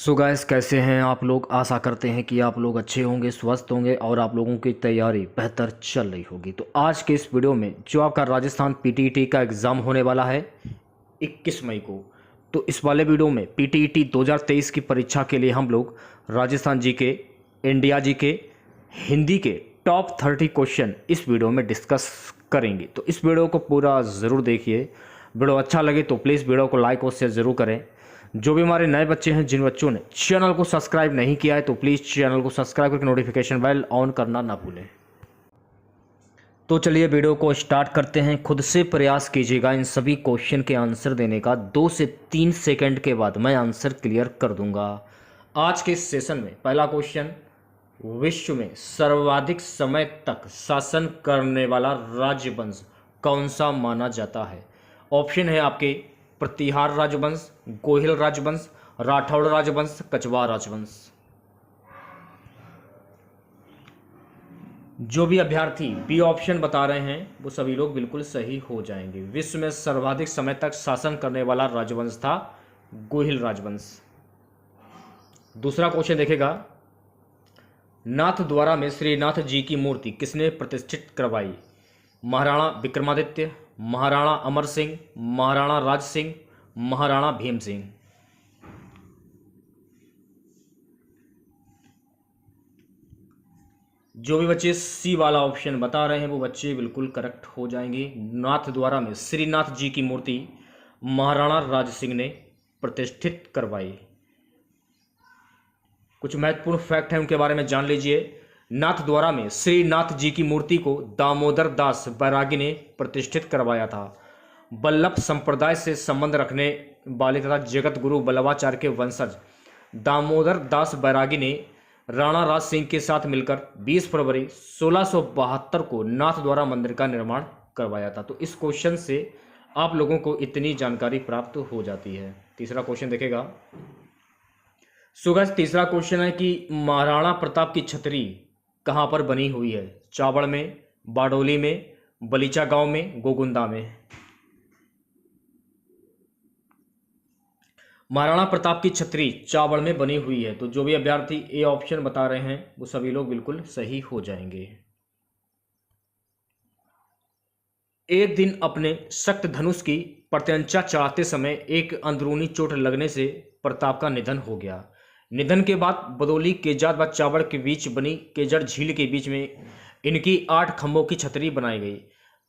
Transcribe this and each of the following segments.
So guys, कैसे हैं आप लोग। आशा करते हैं कि आप लोग अच्छे होंगे, स्वस्थ होंगे और आप लोगों की तैयारी बेहतर चल रही होगी। तो आज के इस वीडियो में जो आपका राजस्थान पीटीईटी का एग्ज़ाम होने वाला है 21 मई को, तो इस वाले वीडियो में पीटीईटी 2023 की परीक्षा के लिए हम लोग Rajasthan GK, India GK, Hindi के टॉप 30 क्वेश्चन इस वीडियो में डिस्कस करेंगे। तो इस वीडियो को पूरा ज़रूर देखिए। वीडियो अच्छा लगे तो प्लीज़ वीडियो को लाइक और शेयर ज़रूर करें। जो भी हमारे नए बच्चे हैं, जिन बच्चों ने चैनल को सब्सक्राइब नहीं किया है, तो प्लीज़ चैनल को सब्सक्राइब करके नोटिफिकेशन बेल ऑन करना ना भूलें। तो चलिए वीडियो को स्टार्ट करते हैं। खुद से प्रयास कीजिएगा इन सभी क्वेश्चन के आंसर देने का। 2 से 3 सेकंड के बाद मैं आंसर क्लियर कर दूंगा। आज के इस सेशन में पहला क्वेश्चन, विश्व में सर्वाधिक समय तक शासन करने वाला राजवंश कौन सा माना जाता है। ऑप्शन है आपके प्रतिहार राजवंश, गोहिल राजवंश, राठौड़ राजवंश, कछवाहा राजवंश। जो भी अभ्यर्थी बी ऑप्शन बता रहे हैं वो सभी लोग बिल्कुल सही हो जाएंगे। विश्व में सर्वाधिक समय तक शासन करने वाला राजवंश था गोहिल राजवंश। दूसरा क्वेश्चन देखेगा, नाथद्वारा में श्रीनाथ जी की मूर्ति किसने प्रतिष्ठित करवाई। महाराणा विक्रमादित्य, महाराणा अमर सिंह, महाराणा राज सिंह, महाराणा भीम सिंह। जो भी बच्चे सी वाला ऑप्शन बता रहे हैं वो बच्चे बिल्कुल करेक्ट हो जाएंगे। नाथद्वारा में श्रीनाथ जी की मूर्ति महाराणा राज सिंह ने प्रतिष्ठित करवाई। कुछ महत्वपूर्ण फैक्ट हैं, उनके बारे में जान लीजिए। नाथद्वारा में श्रीनाथ जी की मूर्ति को दामोदर दास बैरागी ने प्रतिष्ठित करवाया था। वल्लभ संप्रदाय से संबंध रखने वाले तथा जगत गुरु वल्लभाचार्य के वंशज दामोदर दास बैरागी ने राणा राज सिंह के साथ मिलकर 20 फरवरी 1672 को नाथद्वारा मंदिर का निर्माण करवाया था। तो इस क्वेश्चन से आप लोगों को इतनी जानकारी प्राप्त हो जाती है। तीसरा क्वेश्चन देखेगा। सुगस तीसरा क्वेश्चन है कि महाराणा प्रताप की छतरी कहाँ पर बनी हुई है। चावड़ में, बारडोली में, बलीचा गांव में, गोगुंदा में। महाराणा प्रताप की छतरी चावड़ में बनी हुई है। तो जो भी अभ्यर्थी ए ऑप्शन बता रहे हैं वो सभी लोग बिल्कुल सही हो जाएंगे। एक दिन अपने सख्त धनुष की प्रत्यंचा चढ़ाते समय एक अंदरूनी चोट लगने से प्रताप का निधन हो गया। निधन के बाद बदौली, केजाद व चावड़ के बीच बनी केजड़ झील के बीच में इनकी 8 खंभों की छतरी बनाई गई।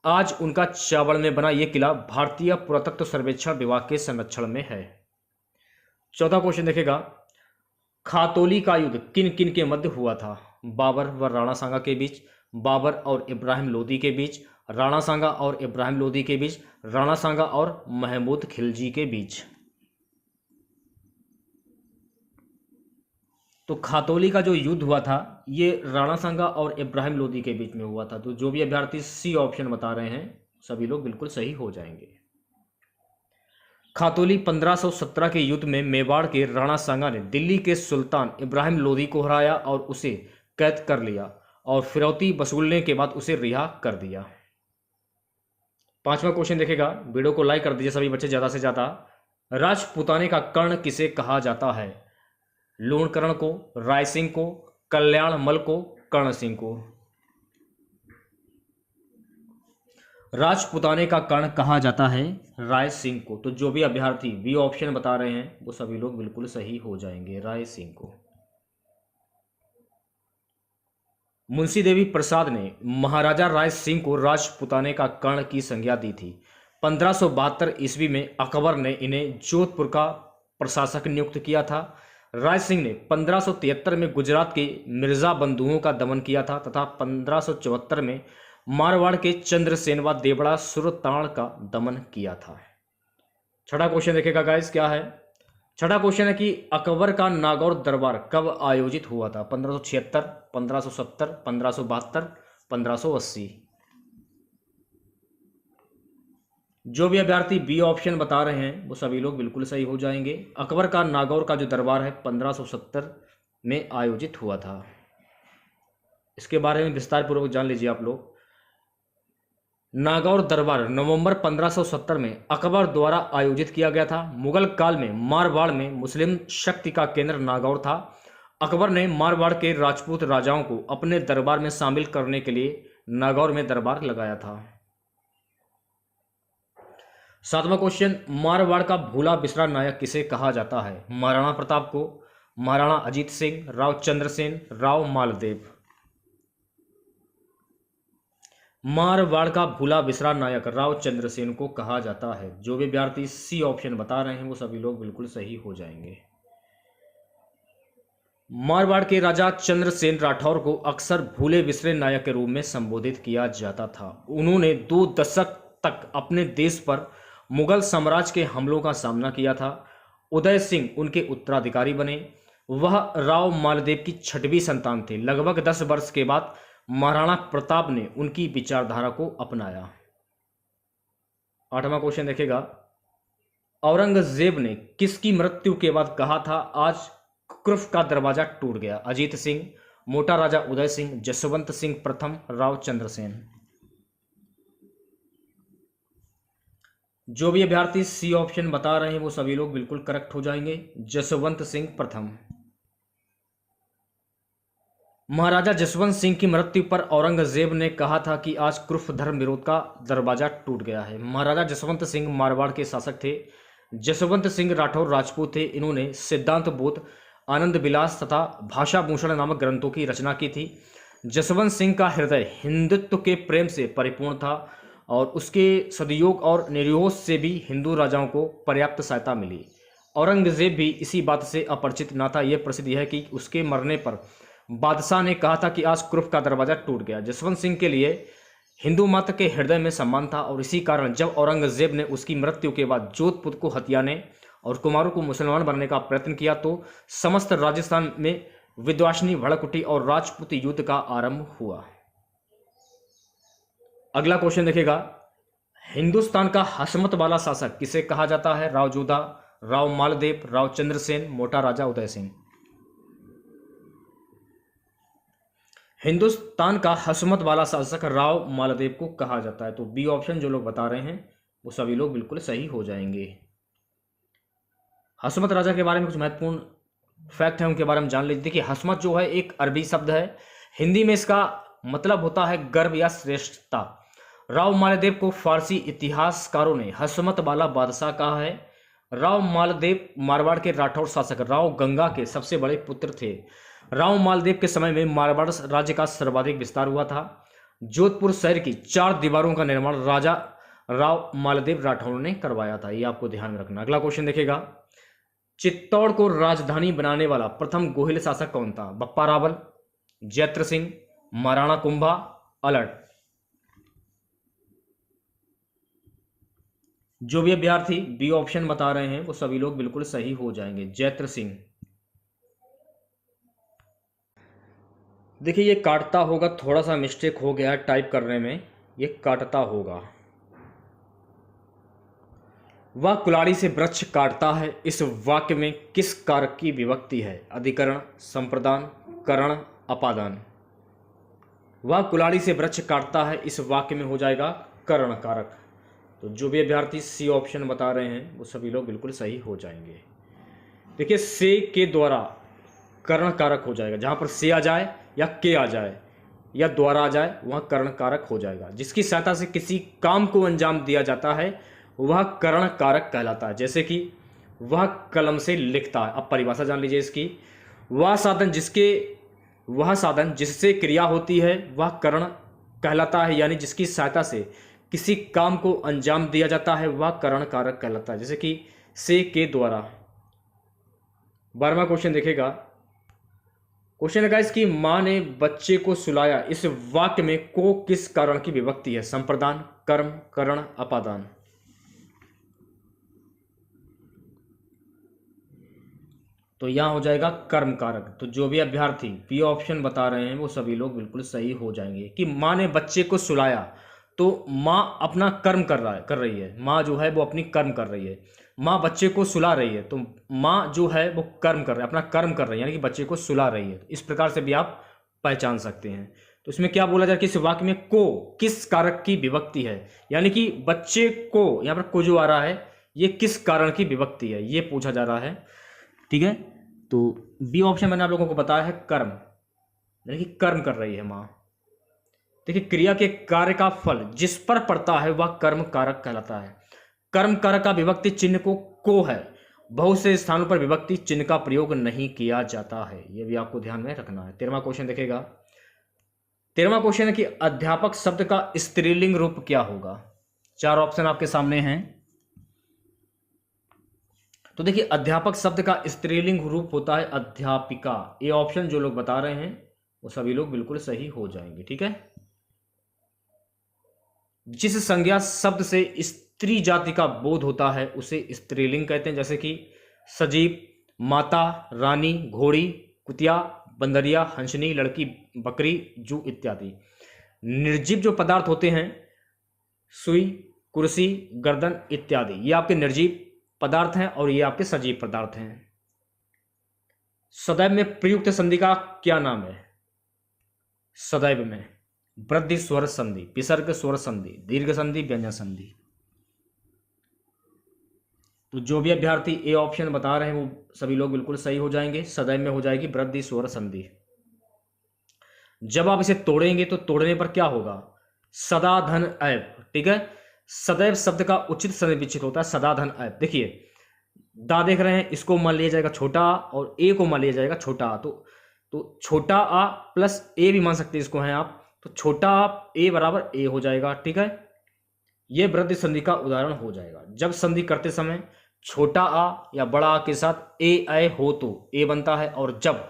आज उनका चावड़ में बना यह किला भारतीय पुरातत्व सर्वेक्षण विभाग के संरक्षण में है। चौथा क्वेश्चन देखेगा, खातौली का युद्ध किन किन के मध्य हुआ था। बाबर व राणा सांगा के बीच, बाबर और इब्राहिम लोदी के बीच, राणा सांगा और इब्राहिम लोदी के बीच, राणा सांगा और महमूद खिलजी के बीच। तो खातौली का जो युद्ध हुआ था ये राणा सांगा और इब्राहिम लोदी के बीच में हुआ था। तो जो भी अभ्यर्थी सी ऑप्शन बता रहे हैं सभी लोग बिल्कुल सही हो जाएंगे। खातौली 1517 के युद्ध में मेवाड़ के राणा सांगा ने दिल्ली के सुल्तान इब्राहिम लोदी को हराया और उसे कैद कर लिया और फिरौती वसूलने के बाद उसे रिहा कर दिया। पांचवा क्वेश्चन देखेगा। वीडियो को लाइक कर दीजिए सभी बच्चे ज़्यादा से ज़्यादा। राजपूताने का कर्ण किसे कहा जाता है। लूणकरण को, राय सिंह को, कल्याण मल को, कर्ण सिंह को। राजपूताने का कर्ण कहा जाता है राय सिंह को। तो जो भी अभ्यर्थी बी ऑप्शन बता रहे हैं वो सभी लोग बिल्कुल सही हो जाएंगे, राय सिंह को। मुंशी देवी प्रसाद ने महाराजा राय सिंह को राजपूताने का कर्ण की संज्ञा दी थी। 1572 ईस्वी में अकबर ने इन्हें जोधपुर का प्रशासक नियुक्त किया था। राय सिंह ने 1573 में गुजरात के मिर्जा बंधुओं का दमन किया था तथा 1574 में मारवाड़ के चंद्रसेन व देवड़ा सुरताड़ का दमन किया था। छठा क्वेश्चन देखेगा गाइस, क्या है। छठा क्वेश्चन है कि अकबर का नागौर दरबार कब आयोजित हुआ था। 1576, 1570, 1572, 1580। जो भी अभ्यर्थी बी ऑप्शन बता रहे हैं वो सभी लोग बिल्कुल सही हो जाएंगे। अकबर का नागौर का जो दरबार है 1570 में आयोजित हुआ था। इसके बारे में विस्तार पूर्वक जान लीजिए आप लोग। नागौर दरबार नवंबर 1570 में अकबर द्वारा आयोजित किया गया था। मुगल काल में मारवाड़ में मुस्लिम शक्ति का केंद्र नागौर था। अकबर ने मारवाड़ के राजपूत राजाओं को अपने दरबार में शामिल करने के लिए नागौर में दरबार लगाया था। 7वां क्वेश्चन, मारवाड़ का भूला बिसरा नायक किसे कहा जाता है? महाराणा प्रताप को, महाराणा अजीत सिंह, राव चंद्रसेन, राव मालदेव। मारवाड़ का भूला बिसरा नायक राव चंद्रसेन को कहा जाता है। जो भी विद्यार्थी सी ऑप्शन बता रहे हैं वो सभी लोग बिल्कुल सही हो जाएंगे। मारवाड़ के राजा चंद्रसेन राठौर को अक्सर भूले बिसरे नायक के रूप में संबोधित किया जाता था। उन्होंने 2 दशक तक अपने देश पर मुगल साम्राज्य के हमलों का सामना किया था। उदय सिंह उनके उत्तराधिकारी बने। वह राव मालदेव की 6वीं संतान थे। लगभग 10 वर्ष के बाद महाराणा प्रताप ने उनकी विचारधारा को अपनाया। 8वां क्वेश्चन देखेगा, औरंगजेब ने किसकी मृत्यु के बाद कहा था आज कुर्फ का दरवाजा टूट गया? अजीत सिंह, मोटा राजा उदय सिंह, जसवंत सिंह प्रथम, राव चंद्रसेन। जो भी अभ्यर्थी सी ऑप्शन बता रहे हैं वो सभी लोग बिल्कुल करेक्ट हो जाएंगे। जसवंत सिंह प्रथम। महाराजा जसवंत सिंह की मृत्यु पर औरंगजेब ने कहा था कि आज कुर्फ धर्म विरोध का दरवाजा टूट गया है। महाराजा जसवंत सिंह मारवाड़ के शासक थे। जसवंत सिंह राठौर राजपूत थे। इन्होंने सिद्धांत बोध, आनंद विलास तथा भाषा भूषण नामक ग्रंथों की रचना की थी। जसवंत सिंह का हृदय हिंदुत्व के प्रेम से परिपूर्ण था और उसके सदयोग और निर्योग से भी हिंदू राजाओं को पर्याप्त सहायता मिली। औरंगजेब भी इसी बात से अपरिचित न था। यह प्रसिद्ध है कि उसके मरने पर बादशाह ने कहा था कि आज कुर्फ का दरवाजा टूट गया। जसवंत सिंह के लिए हिंदू मत के हृदय में सम्मान था और इसी कारण जब औरंगजेब ने उसकी मृत्यु के बाद जोधपुर को हथियाने और कुमारों को मुसलमान बनने का प्रयत्न किया तो समस्त राजस्थान में विद्वासनी भड़क उठी और राजपूत युद्ध का आरंभ हुआ। अगला क्वेश्चन देखेगा, हिंदुस्तान का हसमत वाला शासक किसे कहा जाता है? राव जोधा, राव मालदेव, राव चंद्रसेन, मोटा राजा उदय सिंह। हिंदुस्तान का हसमत वाला शासक राव मालदेव को कहा जाता है। तो बी ऑप्शन जो लोग बता रहे हैं वो सभी लोग बिल्कुल सही हो जाएंगे। हसमत राजा के बारे में कुछ महत्वपूर्ण फैक्ट है उनके बारे में जान लीजिए। देखिए, हसमत जो है एक अरबी शब्द है। हिंदी में इसका मतलब होता है गर्व या श्रेष्ठता। राव मालदेव को फारसी इतिहासकारों ने हसमत वाला बादशाह कहा है। राव मालदेव मारवाड़ के राठौर शासक राव गंगा के सबसे बड़े पुत्र थे। राव मालदेव के समय में मारवाड़ राज्य का सर्वाधिक विस्तार हुआ था। जोधपुर शहर की 4 दीवारों का निर्माण राजा राव मालदेव राठौर ने करवाया था। ये आपको ध्यान में रखना। अगला क्वेश्चन देखेगा, चित्तौड़ को राजधानी बनाने वाला प्रथम गोहिल शासक कौन था? बप्पा रावल, जैत्र सिंह, महाराणा कुंभा, अलर्ट। जो भी अभ्यर्थी बी ऑप्शन बता रहे हैं वो सभी लोग बिल्कुल सही हो जाएंगे। जैत्र सिंह। देखिए, ये काटता होगा, थोड़ा सा मिस्टेक हो गया टाइप करने में, ये काटता होगा। वह कुल्हाड़ी से वृक्ष काटता है, इस वाक्य में किस कारक की विभक्ति है? अधिकरण, संप्रदान, करण, अपादान। वह कुल्हाड़ी से वृक्ष काटता है, इस वाक्य में हो जाएगा करण कारक। तो जो भी अभ्यर्थी सी ऑप्शन बता रहे हैं वो सभी लोग बिल्कुल सही हो जाएंगे। देखिए, से के द्वारा करण कारक हो जाएगा। जहां पर से आ जाए या के आ जाए या द्वारा आ जाए वह करण कारक हो जाएगा। जिसकी सहायता से किसी काम को अंजाम दिया जाता है वह करण कारक कहलाता है। जैसे कि वह कलम से लिखता है। अब परिभाषा जान लीजिए इसकी। वह साधन जिससे क्रिया होती है वह करण कहलाता है, यानी जिसकी सहायता से किसी काम को अंजाम दिया जाता है वह करण कारक कहलाता है। जैसे कि से के द्वारा। 12वां क्वेश्चन देखेगा। क्वेश्चन है इसकी, मां ने बच्चे को सुलाया, इस वाक्य में को किस कारण की विभक्ति है? संप्रदान, कर्म, करण, अपादान। तो यहां हो जाएगा कर्म कारक। तो जो भी अभ्यर्थी बी ऑप्शन बता रहे हैं वो सभी लोग बिल्कुल सही हो जाएंगे कि मां ने बच्चे को सुलाया, तो मां अपना कर्म कर रही है। मां जो है वो अपनी कर्म कर रही है। मां बच्चे को सुला रही है, तो मां जो है वो कर्म कर रही है, अपना कर्म कर रही है, यानी कि बच्चे को सुला रही है। इस प्रकार से भी आप पहचान सकते हैं। तो इसमें क्या बोला जा रहा है कि इस वाक्य में को किस कारक की विभक्ति है, यानी कि बच्चे को, यहां पर को जो आ रहा है ये किस कारण की विभक्ति है ये पूछा जा रहा है। ठीक है, तो बी ऑप्शन मैंने आप लोगों को बताया है कर्म, यानी कि कर्म कर रही है मां। देखिए क्रिया के कार्य का फल जिस पर पड़ता है वह कर्म कारक कहलाता है। कर्म कारक का विभक्ति चिन्ह को है, बहुत से स्थानों पर विभक्ति चिन्ह का प्रयोग नहीं किया जाता है, यह भी आपको ध्यान में रखना है। 13वां क्वेश्चन देखेगा। 13वां क्वेश्चन है कि अध्यापक शब्द का स्त्रीलिंग रूप क्या होगा। 4 ऑप्शन आपके सामने हैं। तो देखिए अध्यापक शब्द का स्त्रीलिंग रूप होता है अध्यापिका। ये ऑप्शन जो लोग बता रहे हैं वो सभी लोग बिल्कुल सही हो जाएंगे। ठीक है, जिस संज्ञा शब्द से स्त्री जाति का बोध होता है उसे स्त्रीलिंग कहते हैं, जैसे कि सजीव, माता, रानी, घोड़ी, कुतिया, बंदरिया, हंसनी, लड़की, बकरी, जू इत्यादि। निर्जीव जो पदार्थ होते हैं, सुई, कुर्सी, गर्दन इत्यादि, ये आपके निर्जीव पदार्थ हैं और ये आपके सजीव पदार्थ हैं। सदैव में प्रयुक्त संधि का क्या नाम है। सदैव में वृद्धि स्वर संधि, विसर्ग स्वर संधि, दीर्घ संधि, व्यंजन संधि। तो जो भी अभ्यर्थी ए ऑप्शन बता रहे हैं वो सभी लोग बिल्कुल सही हो जाएंगे। सदैव में हो जाएगी वृद्धि स्वर संधि। जब आप इसे तोड़ेंगे तो तोड़ने पर क्या होगा, सदा धन ऐब। ठीक है, सदैव शब्द का उचित संधि विच्छेद होता है सदा धन ऐब। देखिए दा देख रहे हैं, इसको मान लिया जाएगा छोटा और ए को मान लिया जाएगा छोटा आ। तो छोटा आ प्लस ए भी मान सकते हैं इसको हैं आप, तो छोटा आ ए बराबर ए हो जाएगा। ठीक है, यह वृद्धि संधि का उदाहरण हो जाएगा। जब संधि करते समय छोटा आ या बड़ा आ के साथ ए ऐ हो तो ए बनता है, और जब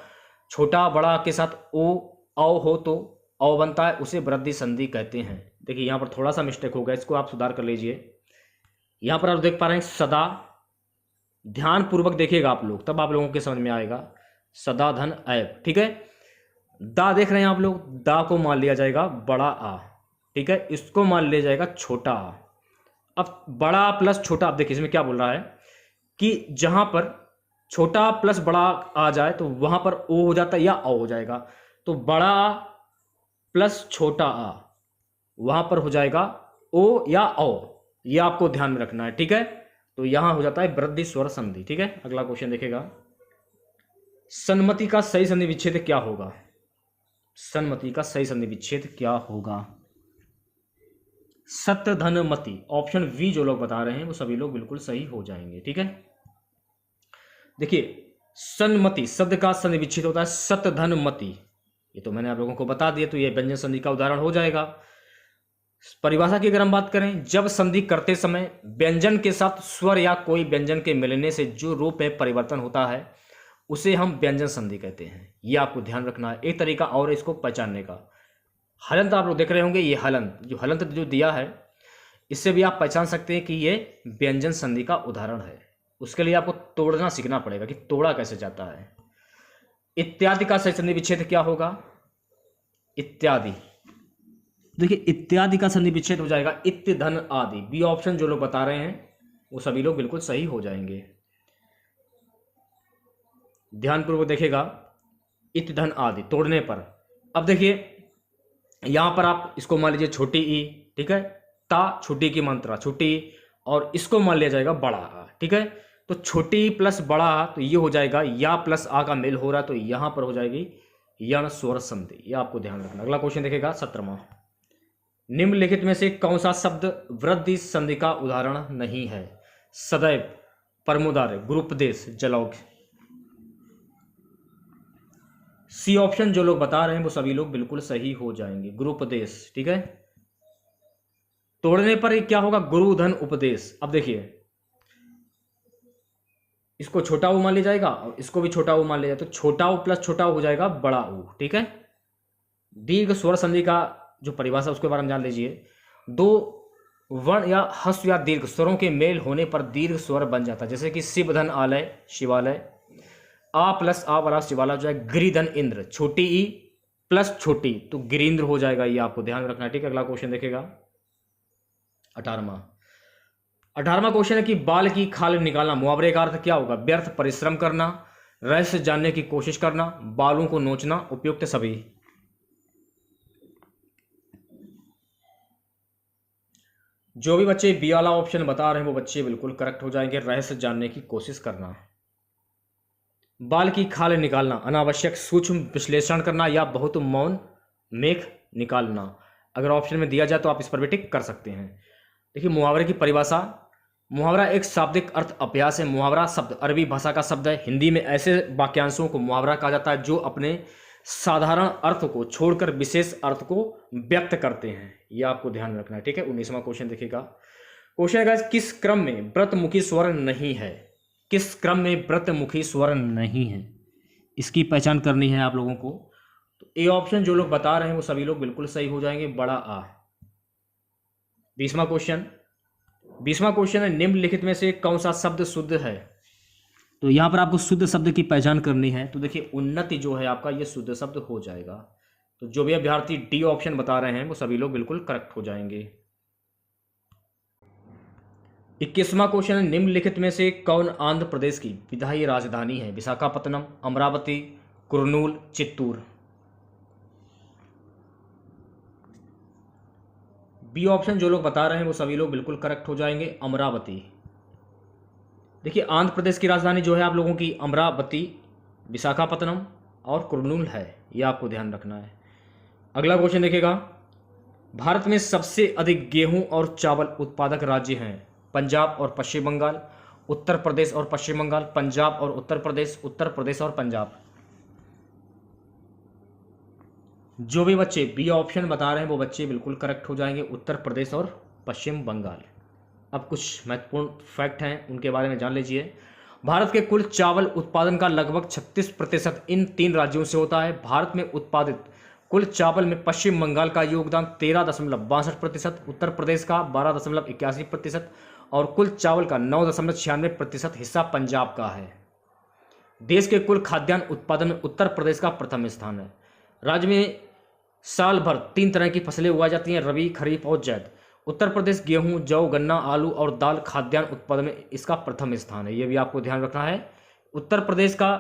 छोटा बड़ा आ के साथ ओ औ हो तो औ बनता है, उसे वृद्धि संधि कहते हैं। देखिए यहाँ पर थोड़ा सा मिस्टेक हो गया, इसको आप सुधार कर लीजिए। यहाँ पर आप देख पा रहे हैं सदा, ध्यान पूर्वक देखिएगा आप लोग, तब आप लोगों के समझ में आएगा। सदा धन ऐब। ठीक है, दा देख रहे हैं आप लोग, दा को मान लिया जाएगा बड़ा आ। ठीक है, इसको मान लिया जाएगा छोटा आ। अब बड़ा प्लस छोटा, आप देखिए इसमें क्या बोल रहा है कि जहां पर छोटा प्लस बड़ा आ जाए तो वहां पर ओ हो जाता है या औ हो जाएगा। तो बड़ा आ प्लस छोटा आ, वहां पर हो जाएगा ओ या औ, ये आपको ध्यान में रखना है। ठीक है, तो यहां हो जाता है वृद्धि स्वर संधि। ठीक है, अगला क्वेश्चन देखेगा। सन्मति का सही संधि विच्छेद क्या होगा। सन्मति का सही संधि विच्छेद क्या होगा। सत्य धन मति। ऑप्शन वी जो लोग बता रहे हैं वो सभी लोग बिल्कुल सही हो जाएंगे। ठीक है, देखिए सन्मति शब्द का संधि विच्छेद होता है सत्य धन मति, ये तो मैंने आप लोगों को बता दिया, तो ये व्यंजन संधि का उदाहरण हो जाएगा। परिभाषा की अगर हम बात करें, जब संधि करते समय व्यंजन के साथ स्वर या कोई व्यंजन के मिलने से जो रूप में परिवर्तन होता है उसे हम व्यंजन संधि कहते हैं। ये आपको ध्यान रखना है। एक तरीका और इसको पहचानने का, हलंत आप लोग देख रहे होंगे, ये हलंत जो दिया है इससे भी आप पहचान सकते हैं कि ये व्यंजन संधि का उदाहरण है। उसके लिए आपको तोड़ना सीखना पड़ेगा कि तोड़ा कैसे जाता है। इत्यादि का सही संधि विच्छेद क्या होगा। इत्यादि, देखिए इत्यादि का संधि विच्छेद हो जाएगा इत्य धन आदि। बी ऑप्शन जो लोग बता रहे हैं वो सभी लोग बिल्कुल सही हो जाएंगे। ध्यानपूर्वक देखेगा, इत्य धन आदि तोड़ने पर। अब देखिए यहां पर आप इसको मान लीजिए छोटी ई। ठीक है, ता छोटी की मात्रा छोटी, और इसको मान लिया जाएगा बड़ा आ। ठीक है, तो छोटी प्लस बड़ा आ, तो ये हो जाएगा या प्लस आ का मेल हो रहा है, तो यहां पर हो जाएगी यण स्वर संधि। ये आपको ध्यान रखना। अगला क्वेश्चन देखेगा 17वां। निम्नलिखित में से कौन सा शब्द वृद्धि संधि का उदाहरण नहीं है। सदैव, परमुदार, गुरुपदेश, जलौघ। सी ऑप्शन जो लोग बता रहे हैं वो सभी लोग बिल्कुल सही हो जाएंगे। गुरुपदेश। ठीक है, तोड़ने पर क्या होगा, गुरु धन उपदेश। अब देखिए इसको छोटा ऊ मान लिया जाएगा और इसको भी छोटा ऊ मान लिया जाए, तो छोटा ऊ प्लस छोटा ऊ हो जाएगा बड़ा ऊ। ठीक है, दीर्घ स्वर संधि का जो परिभाषा उसके बारे में जान लीजिए। दो वर्ण या हस्व या दीर्घ स्वरों के मेल होने पर दीर्घ स्वर बन जाता है, जैसे कि शिव धन आलय, शिवालय। आ प्लस आ बड़ा शिवालय हो जाएगा। गिरिधन इंद्र, छोटी ई प्लस छोटी तो गिरीन्द्र हो जाएगा। ये आपको ध्यान रखना है। ठीक है, अगला क्वेश्चन देखेगा 18वां क्वेश्चन है कि बाल की खाल निकालना मुहावरे का अर्थ क्या होगा। व्यर्थ परिश्रम करना, रहस्य जानने की कोशिश करना, बालों को नोचना, उपयुक्त सभी। जो भी बच्चे बी वाला ऑप्शन बता रहे हैं वो बच्चे बिल्कुल करेक्ट हो जाएंगे। रहस्य जानने की कोशिश करना, बाल की खाल निकालना, अनावश्यक सूक्ष्म विश्लेषण करना या बहुत मौन मेघ निकालना। अगर ऑप्शन में दिया जाए तो आप इस पर भी टिक कर सकते हैं। देखिए मुहावरे की परिभाषा, मुहावरा एक शाब्दिक अर्थ अभ्यास है। मुहावरा शब्द अरबी भाषा का शब्द है। हिंदी में ऐसे वाक्यांशों को मुहावरा कहा जाता है जो अपने साधारण अर्थ को छोड़कर विशेष अर्थ को व्यक्त करते हैं। यह आपको ध्यान में रखना है, ठीक है। 19वां क्वेश्चन देखिएगा। क्वेश्चन है किस क्रम में व्रतमुखी स्वर नहीं है? किस क्रम में व्रतमुखी स्वर नहीं है, इसकी पहचान करनी है आप लोगों को। तो ए ऑप्शन जो लोग बता रहे हैं वो सभी लोग बिल्कुल सही हो जाएंगे, बड़ा आ। 20वां क्वेश्चन है निम्नलिखित में से कौन सा शब्द शुद्ध है? तो यहां पर आपको शुद्ध शब्द की पहचान करनी है। तो देखिए उन्नति जो है आपका ये शुद्ध शब्द हो जाएगा। तो जो भी अभ्यर्थी डी ऑप्शन बता रहे हैं वो सभी लोग बिल्कुल करेक्ट हो जाएंगे। 21वां क्वेश्चन है निम्नलिखित में से कौन आंध्र प्रदेश की विधायी राजधानी है? विशाखापत्तनम, अमरावती, कुर्नूल, चित्तूर। बी ऑप्शन जो लोग बता रहे हैं वो सभी लोग बिल्कुल करेक्ट हो जाएंगे, अमरावती। देखिए आंध्र प्रदेश की राजधानी जो है आप लोगों की अमरावती, विशाखापत्तनम और कुर्नूल है, यह आपको ध्यान रखना है। अगला क्वेश्चन देखिएगा। भारत में सबसे अधिक गेहूं और चावल उत्पादक राज्य हैं? पंजाब और पश्चिम बंगाल, उत्तर प्रदेश और पश्चिम बंगाल, पंजाब और उत्तर प्रदेश, उत्तर प्रदेश और पंजाब। जो भी बच्चे बी ऑप्शन बता रहे हैं वो बच्चे बिल्कुल करेक्ट हो जाएंगे, उत्तर प्रदेश और पश्चिम बंगाल। अब कुछ महत्वपूर्ण फैक्ट हैं उनके बारे में जान लीजिए। भारत के कुल चावल उत्पादन का लगभग 36% इन 3 राज्यों से होता है। भारत में उत्पादित कुल चावल में पश्चिम बंगाल का योगदान 13.62%, उत्तर प्रदेश का 12.81% और कुल चावल का 9.96% हिस्सा पंजाब का है। देश के कुल खाद्यान्न उत्पादन में उत्तर प्रदेश का प्रथम स्थान है। राज्य में साल भर 3 तरह की फसलें उगाई जाती हैं, रबी, खरीफ और जैद। उत्तर प्रदेश गेहूं, जौ, गन्ना, आलू और दाल खाद्यान्न उत्पादन में इसका प्रथम स्थान है। यह भी आपको ध्यान रखना है। उत्तर प्रदेश का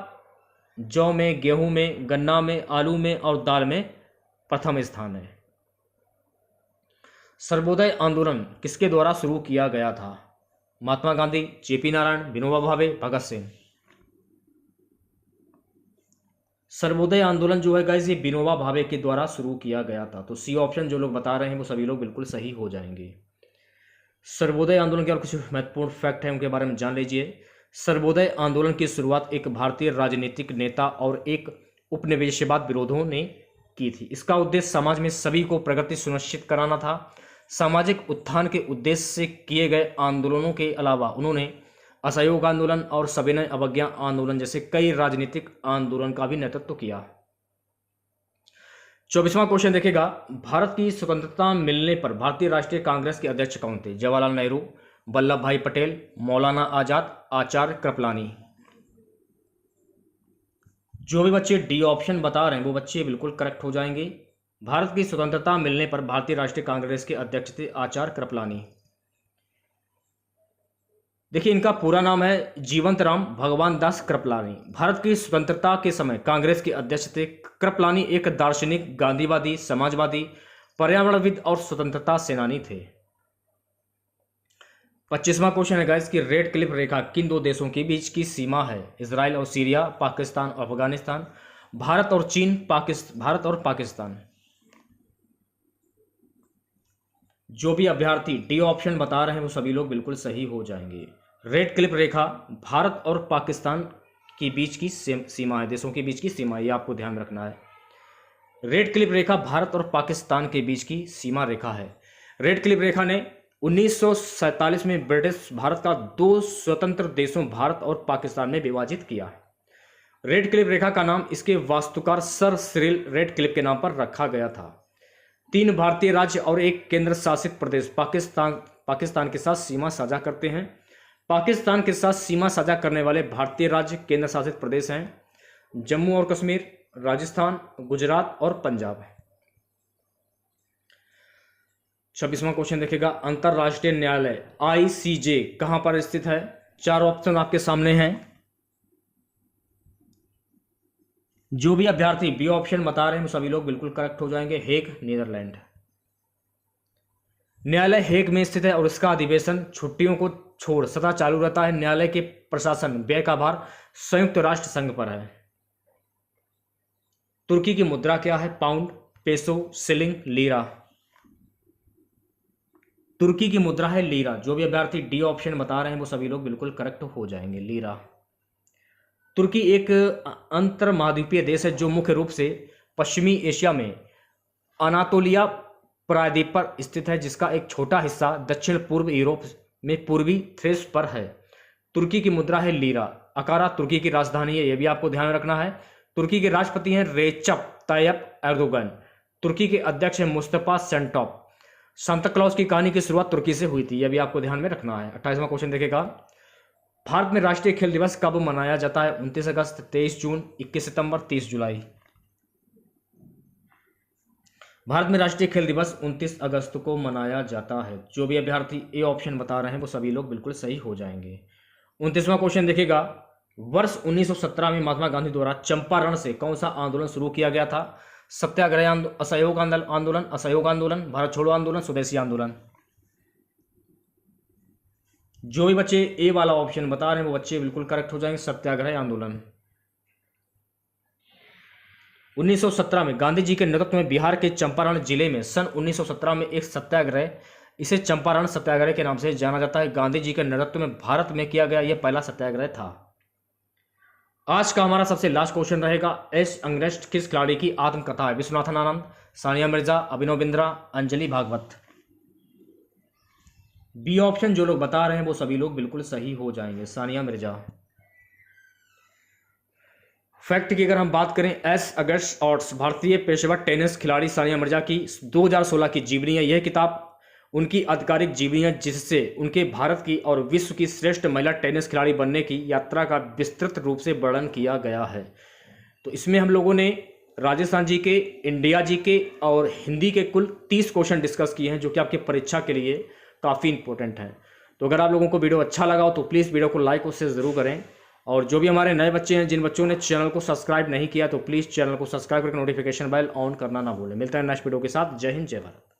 जौ में, गेहूं में, गन्ना में, आलू में और दाल में प्रथम स्थान है। सर्वोदय आंदोलन किसके द्वारा शुरू किया गया था? महात्मा गांधी, जेपी नारायण, विनोबा भावे, भगत सिंह। सर्वोदय आंदोलन जो है गाइस ये विनोबा भावे के द्वारा शुरू किया गया था। तो सी ऑप्शन जो लोग बता रहे हैं वो सभी लोग बिल्कुल सही हो जाएंगे। सर्वोदय आंदोलन के और कुछ महत्वपूर्ण फैक्ट हैं उनके बारे में जान लीजिए। सर्वोदय आंदोलन की शुरुआत एक भारतीय राजनीतिक नेता और एक उपनिवेशवाद विरोधियों ने की थी। इसका उद्देश्य समाज में सभी को प्रगति सुनिश्चित कराना था। सामाजिक उत्थान के उद्देश्य से किए गए आंदोलनों के अलावा उन्होंने असहयोग आंदोलन और सविनय अवज्ञा आंदोलन जैसे कई राजनीतिक आंदोलन का भी नेतृत्व किया। 24वां क्वेश्चन देखेगा। भारत की स्वतंत्रता मिलने पर भारतीय राष्ट्रीय कांग्रेस के अध्यक्ष कौन थे? जवाहरलाल नेहरू, वल्लभ भाई पटेल, मौलाना आजाद, आचार्य कृपलानी। जो भी बच्चे डी ऑप्शन बता रहे हैं वो बच्चे बिल्कुल करेक्ट हो जाएंगे। भारत की स्वतंत्रता मिलने पर भारतीय राष्ट्रीय कांग्रेस के अध्यक्ष थे आचार्य कृपलानी। देखिए इनका पूरा नाम है जीवंत राम भगवान दास कृपलानी। भारत की स्वतंत्रता के समय कांग्रेस के अध्यक्ष थे। कृपलानी एक दार्शनिक, गांधीवादी, समाजवादी, पर्यावरणविद और स्वतंत्रता सेनानी थे। 25वां क्वेश्चन है गाइस कि रेड क्लिफ रेखा किन 2 देशों के बीच की सीमा है? इजराइल और सीरिया, पाकिस्तान और अफगानिस्तान, भारत और चीन, भारत और पाकिस्तान। जो भी अभ्यर्थी डी ऑप्शन बता रहे हैं वो सभी लोग बिल्कुल सही हो जाएंगे। रेड क्लिफ रेखा भारत और पाकिस्तान के बीच की सीमा है, देशों के बीच की सीमा है, ये आपको ध्यान रखना है। रेड क्लिफ रेखा भारत और पाकिस्तान के बीच की सीमा रेखा है। रेड क्लिफ रेखा ने 1947 में ब्रिटिश भारत का 2 स्वतंत्र देशों भारत और पाकिस्तान में विभाजित किया। रेड क्लिफ रेखा का नाम इसके वास्तुकार सर सिरिल रेड क्लिफ के नाम पर रखा गया था। 3 भारतीय राज्य और एक केंद्र शासित प्रदेश पाकिस्तान के साथ सीमा साझा करते हैं। पाकिस्तान के साथ सीमा साझा करने वाले भारतीय राज्य केंद्र शासित प्रदेश हैं जम्मू और कश्मीर, राजस्थान, गुजरात और पंजाब। 26वां क्वेश्चन देखेगा। अंतरराष्ट्रीय न्यायालय ICJ कहां पर स्थित है? 4 ऑप्शन आपके सामने हैं। जो भी अभ्यर्थी बी ऑप्शन बता रहे हैं सभी लोग बिल्कुल करेक्ट हो जाएंगे। Hague, Netherlands. न्यायालय हेग में स्थित है और इसका अधिवेशन छुट्टियों को छोड़ सदा चालू रहता है। न्यायालय के प्रशासन व्यय का भार संयुक्त राष्ट्र संघ पर है। तुर्की की मुद्रा क्या है? Pound, peso, shilling, lira. तुर्की की मुद्रा है लीरा। जो भी अभ्यर्थी डी ऑप्शन बता रहे हैं वो सभी लोग बिल्कुल करेक्ट हो जाएंगे, लीरा। तुर्की एक अंतर महाद्वीपीय देश है जो मुख्य रूप से पश्चिमी एशिया में अनातोलिया प्रायद्वीप पर स्थित है, जिसका एक छोटा हिस्सा दक्षिण पूर्व यूरोप में पूर्वी थ्रेस पर है। तुर्की की मुद्रा है लीरा। अंकारा तुर्की की राजधानी है, यह भी आपको ध्यान रखना है। तुर्की के राष्ट्रपति हैं रेचप तायप एर्दोगन। तुर्की के अध्यक्ष हैं मुस्तफा सेंटॉप। सांता क्लॉज की कहानी की शुरुआत तुर्की से हुई थी, यह भी आपको ध्यान में रखना है। 28वां क्वेश्चन देखेगा, भारत में राष्ट्रीय खेल दिवस कब मनाया जाता है? 29 अगस्त, 23 जून, 21 सितंबर, 30 जुलाई। भारत में राष्ट्रीय खेल दिवस 29 अगस्त को मनाया जाता है। जो भी अभ्यर्थी ए ऑप्शन बता रहे हैं वो सभी लोग बिल्कुल सही हो जाएंगे। 29वां क्वेश्चन देखेगा, वर्ष 1917 में महात्मा गांधी द्वारा चंपारण से कौन सा आंदोलन शुरू किया गया था? सत्याग्रह असहयोग आंदोलन, असहयोग आंदोलन, भारत छोड़ो आंदोलन, स्वदेशी आंदोलन। जो भी बच्चे ए वाला ऑप्शन बता रहे हैं वो बच्चे बिल्कुल करेक्ट हो जाएंगे, सत्याग्रह आंदोलन। 1917 में गांधी जी के नेतृत्व में बिहार के चंपारण जिले में सन 1917 में एक सत्याग्रह, इसे चंपारण सत्याग्रह के नाम से जाना जाता है, गांधी जी के नेतृत्व में भारत में किया गया यह पहला सत्याग्रह था। आज का हमारा सबसे लास्ट क्वेश्चन रहेगा, एस अंगरेस्ट किस खिलाड़ी की आत्मकथा है? विश्वनाथन आनंद, सानिया मिर्जा, अभिनव बिंद्रा, अंजलि भागवत। बी ऑप्शन जो लोग बता रहे हैं वो सभी लोग बिल्कुल सही हो जाएंगे, सानिया मिर्जा। फैक्ट की अगर हम बात करें, एस अगस्ट ऑट्स भारतीय पेशेवर टेनिस खिलाड़ी सानिया मिर्जा की 2016 की जीवनी है। यह किताब उनकी आधिकारिक जीवनी है, जिससे उनके भारत की और विश्व की श्रेष्ठ महिला टेनिस खिलाड़ी बनने की यात्रा का विस्तृत रूप से वर्णन किया गया है। तो इसमें हम लोगों ने राजस्थान जी के, इंडिया जी के और हिंदी के कुल 30 क्वेश्चन डिस्कस किए हैं, जो कि आपके परीक्षा के लिए काफ़ी इंपॉर्टेंट है। तो अगर आप लोगों को वीडियो अच्छा लगा हो तो प्लीज़ वीडियो को लाइक और शेयर ज़रूर करें। और जो भी हमारे नए बच्चे हैं, जिन बच्चों ने चैनल को सब्सक्राइब नहीं किया तो प्लीज़ चैनल को सब्सक्राइब करके नोटिफिकेशन बेल ऑन करना ना भूलें। मिलता है नेक्स्ट वीडियो के साथ। जय हिंद, जय भारत।